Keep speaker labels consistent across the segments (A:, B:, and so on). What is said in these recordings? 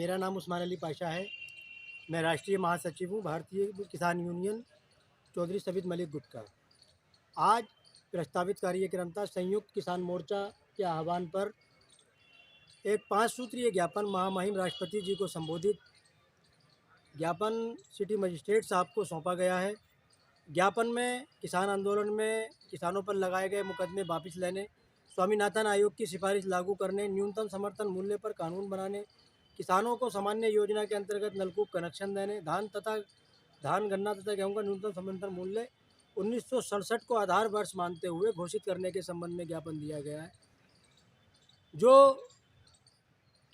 A: मेरा नाम उस्मान अली पाशा है। मैं राष्ट्रीय महासचिव हूँ भारतीय किसान यूनियन चौधरी सबित मलिक गुट का। आज प्रस्तावित कार्यक्रम था संयुक्त किसान मोर्चा के आह्वान पर एक 5 सूत्रीय ज्ञापन महामहिम राष्ट्रपति जी को संबोधित ज्ञापन सिटी मजिस्ट्रेट साहब को सौंपा गया है। ज्ञापन में किसान आंदोलन में किसानों पर लगाए गए मुकदमे वापस लेने, स्वामीनाथन आयोग की सिफारिश लागू करने, न्यूनतम समर्थन मूल्य पर कानून बनाने, किसानों को सामान्य योजना के अंतर्गत नलकूप कनेक्शन देने, धान गन्ना तथा गेहूं का न्यूनतम समर्थन मूल्य 1967 को आधार वर्ष मानते हुए घोषित करने के संबंध में ज्ञापन दिया गया है। जो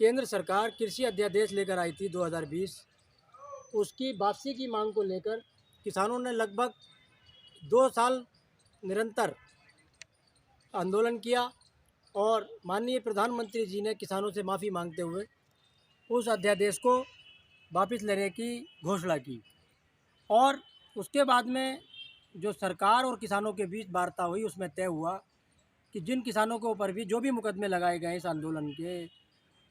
A: केंद्र सरकार कृषि अध्यादेश लेकर आई थी 2020, उसकी वापसी की मांग को लेकर किसानों ने लगभग 2 साल निरंतर आंदोलन किया और माननीय प्रधानमंत्री जी ने किसानों से माफ़ी मांगते हुए उस अध्यादेश को वापस लेने की घोषणा की। और उसके बाद में जो सरकार और किसानों के बीच वार्ता हुई, उसमें तय हुआ कि जिन किसानों के ऊपर भी जो भी मुकदमे लगाए गए इस आंदोलन के,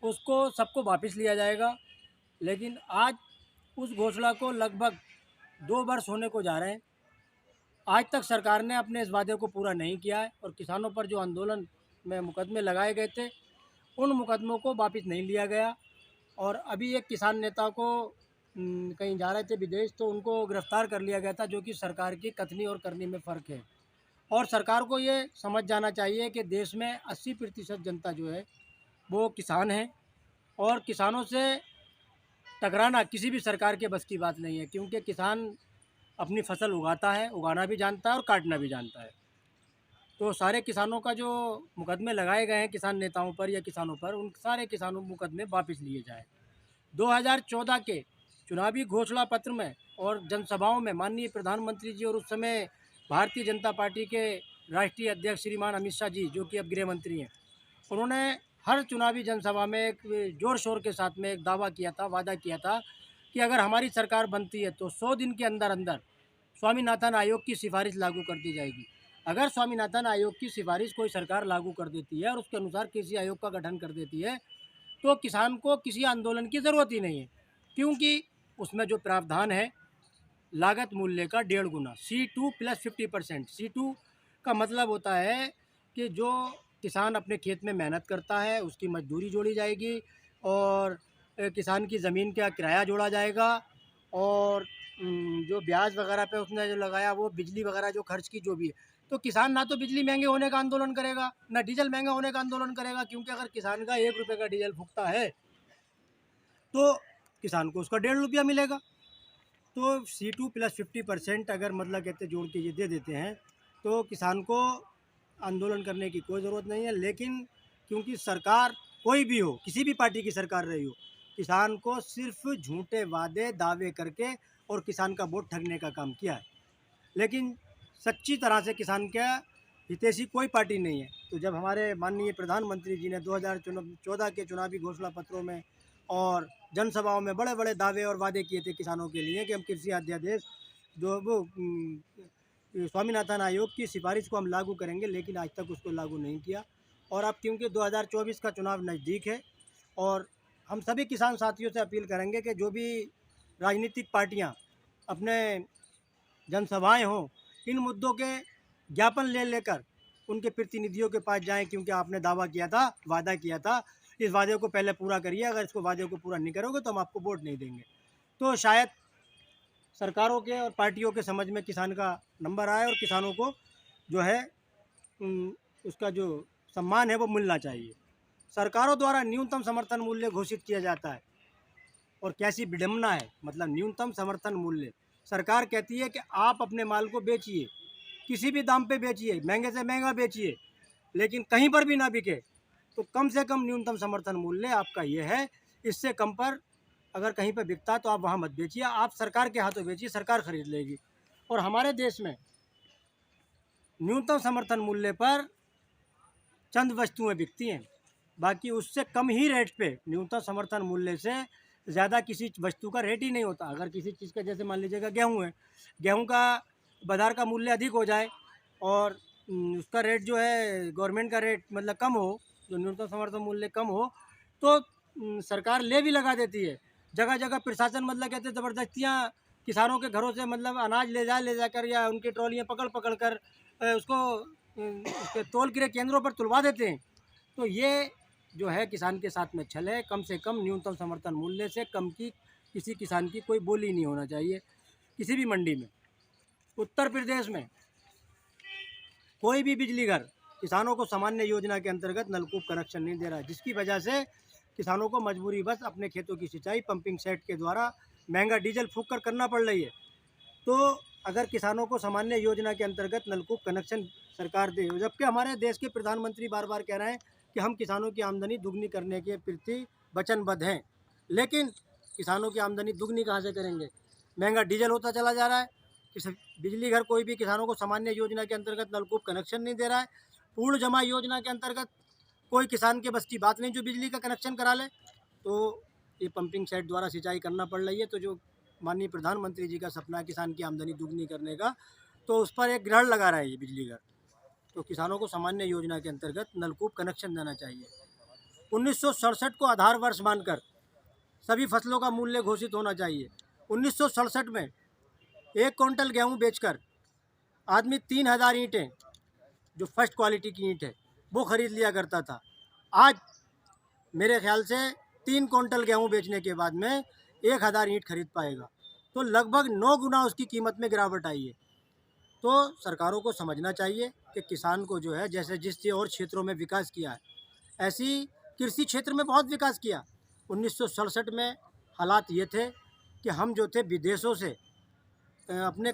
A: उसको सबको वापस लिया जाएगा। लेकिन आज उस घोषणा को लगभग 2 वर्ष होने को जा रहे हैं। आज तक सरकार ने अपने इस वादे को पूरा नहीं किया है और किसानों पर जो आंदोलन में मुकदमे लगाए गए थे, उन मुकदमों को वापस नहीं लिया गया। और अभी एक किसान नेता को कहीं जा रहे थे विदेश, तो उनको गिरफ्तार कर लिया गया था, जो कि सरकार की कथनी और करनी में फ़र्क है। और सरकार को ये समझ जाना चाहिए कि देश में 80% जनता जो है वो किसान है और किसानों से टकराना किसी भी सरकार के बस की बात नहीं है, क्योंकि किसान अपनी फसल उगाता है, उगाना भी जानता है और काटना भी जानता है। तो सारे किसानों का जो मुकदमे लगाए गए हैं किसान नेताओं पर या किसानों पर, उन सारे किसानों मुकदमे वापस लिए जाएँ। 2014 के चुनावी घोषणा पत्र में और जनसभाओं में माननीय प्रधानमंत्री जी और उस समय भारतीय जनता पार्टी के राष्ट्रीय अध्यक्ष श्रीमान अमित शाह जी, जो कि अब गृह मंत्री हैं, उन्होंने हर चुनावी जनसभा में एक ज़ोर शोर के साथ में एक वादा किया था कि अगर हमारी सरकार बनती है तो 100 दिन के अंदर अंदर स्वामीनाथन आयोग की सिफारिश लागू कर दी जाएगी। अगर स्वामीनाथन आयोग की सिफारिश कोई सरकार लागू कर देती है और उसके अनुसार कृषि आयोग का गठन कर देती है, तो किसान को किसी आंदोलन की ज़रूरत ही नहीं है, क्योंकि उसमें जो प्रावधान है लागत मूल्य का 1.5 गुना C2 + 50%। C2 का मतलब होता है कि जो किसान अपने खेत में मेहनत करता है उसकी मजदूरी जोड़ी जाएगी और किसान की ज़मीन का किराया जोड़ा जाएगा और जो ब्याज वगैरह पे उसने जो लगाया वो बिजली वगैरह जो खर्च की जो भी है, तो किसान ना तो बिजली महंगे होने का आंदोलन करेगा, ना डीजल महंगा होने का आंदोलन करेगा, क्योंकि अगर किसान का 1 रुपये का डीजल फूकता है तो किसान को उसका 1.5 रुपया मिलेगा। तो C2 + 50% अगर मतलब कहते जोड़ के ये दे देते हैं तो किसान को आंदोलन करने की कोई ज़रूरत नहीं है। लेकिन क्योंकि सरकार कोई भी हो, किसी भी पार्टी की सरकार रही हो, किसान को सिर्फ झूठे वादे दावे करके और किसान का वोट ठगने का काम किया है। लेकिन सच्ची तरह से किसान का हितैषी कोई पार्टी नहीं है। तो जब हमारे माननीय प्रधानमंत्री जी ने 2014 के चुनावी घोषणा पत्रों में और जनसभाओं में बड़े बड़े दावे और वादे किए थे किसानों के लिए कि हम कृषि अध्यादेश जो वो स्वामीनाथन आयोग की सिफारिश को हम लागू करेंगे, लेकिन आज तक उसको लागू नहीं किया। और अब क्योंकि 2024 का चुनाव नज़दीक है और हम सभी किसान साथियों से अपील करेंगे कि जो भी राजनीतिक पार्टियां अपने जनसभाएं हों, इन मुद्दों के ज्ञापन ले लेकर उनके प्रतिनिधियों के पास जाएं, क्योंकि आपने दावा किया था, वादा किया था, इस वादे को पहले पूरा करिए। अगर इसको वादे को पूरा नहीं करोगे तो हम आपको वोट नहीं देंगे। तो शायद सरकारों के और पार्टियों के समझ में किसान का नंबर आए और किसानों को जो है उसका जो सम्मान है वो मिलना चाहिए। सरकारों द्वारा न्यूनतम समर्थन मूल्य घोषित किया जाता है और कैसी विडंबना है, मतलब न्यूनतम समर्थन मूल्य सरकार कहती है कि आप अपने माल को बेचिए, किसी भी दाम पे बेचिए, महंगे से महंगा बेचिए, लेकिन कहीं पर भी ना बिके तो कम से कम न्यूनतम समर्थन मूल्य आपका ये है। इससे कम पर अगर कहीं पर बिकता है तो आप वहाँ मत बेचिए, आप सरकार के हाथों बेचिए, सरकार खरीद लेगी। और हमारे देश में न्यूनतम समर्थन मूल्य पर चंद वस्तुएं बिकती हैं, बाकी उससे कम ही रेट पे न्यूनतम समर्थन मूल्य से ज़्यादा किसी वस्तु का रेट ही नहीं होता। अगर किसी चीज़ का, जैसे मान लीजिएगा गेहूँ है, गेहूँ का बाज़ार का मूल्य अधिक हो जाए और उसका रेट जो है गवर्नमेंट का रेट मतलब कम हो, जो न्यूनतम समर्थन मूल्य कम हो, तो सरकार ले भी लगा देती है। जगह जगह प्रशासन मतलब कहते हैं ज़बरदस्तियाँ किसानों के घरों से मतलब अनाज ले जाकर या उनकी ट्रॉलियाँ पकड़ कर उसको उसके तोल क्रय केंद्रों पर तुलवा देते हैं। तो ये जो है किसान के साथ में छल है। कम से कम न्यूनतम समर्थन मूल्य से कम की किसी किसान की कोई बोली नहीं होना चाहिए किसी भी मंडी में। उत्तर प्रदेश में कोई भी बिजली घर किसानों को सामान्य योजना के अंतर्गत नलकूप कनेक्शन नहीं दे रहा है, जिसकी वजह से किसानों को मजबूरी बस अपने खेतों की सिंचाई पंपिंग सेट के द्वारा महंगा डीजल फूंक कर करना पड़ रही है। तो अगर किसानों को सामान्य योजना के अंतर्गत नलकूप कनेक्शन सरकार दे, जबकि हमारे देश के प्रधानमंत्री बार बार कह रहे हैं कि हम किसानों की आमदनी दुगनी करने के प्रति वचनबद्ध हैं, लेकिन किसानों की आमदनी दुगनी कहाँ से करेंगे? महंगा डीजल होता चला जा रहा है। बिजली घर कोई भी किसानों को सामान्य योजना के अंतर्गत नलकूप कनेक्शन नहीं दे रहा है। पूर्ण जमा योजना के अंतर्गत कोई किसान के बस की बात नहीं जो बिजली का कनेक्शन करा ले। तो ये पंपिंग सेट द्वारा सिंचाई करना पड़ रही है। तो जो माननीय प्रधानमंत्री जी का सपना है किसान की आमदनी दुगनी करने का, तो उस पर एक ग्रहण लगा रहा है ये बिजली घर। तो किसानों को सामान्य योजना के अंतर्गत नलकूप कनेक्शन देना चाहिए। 1967 को आधार वर्ष मानकर सभी फसलों का मूल्य घोषित होना चाहिए। 1967 में 1 क्विंटल गेहूँ बेचकर आदमी 3000 ईंटें, जो फर्स्ट क्वालिटी की ईंट है, वो खरीद लिया करता था। आज मेरे ख्याल से 3 क्विंटल गेहूँ बेचने के बाद में 1000 ईंट खरीद पाएगा। तो लगभग 9 गुना उसकी कीमत में गिरावट आई है। तो सरकारों को समझना चाहिए कि किसान को जो है जैसे जिस और क्षेत्रों में विकास किया है, ऐसी कृषि क्षेत्र में बहुत विकास किया। 1967 में हालात ये थे कि हम जो थे विदेशों से अपने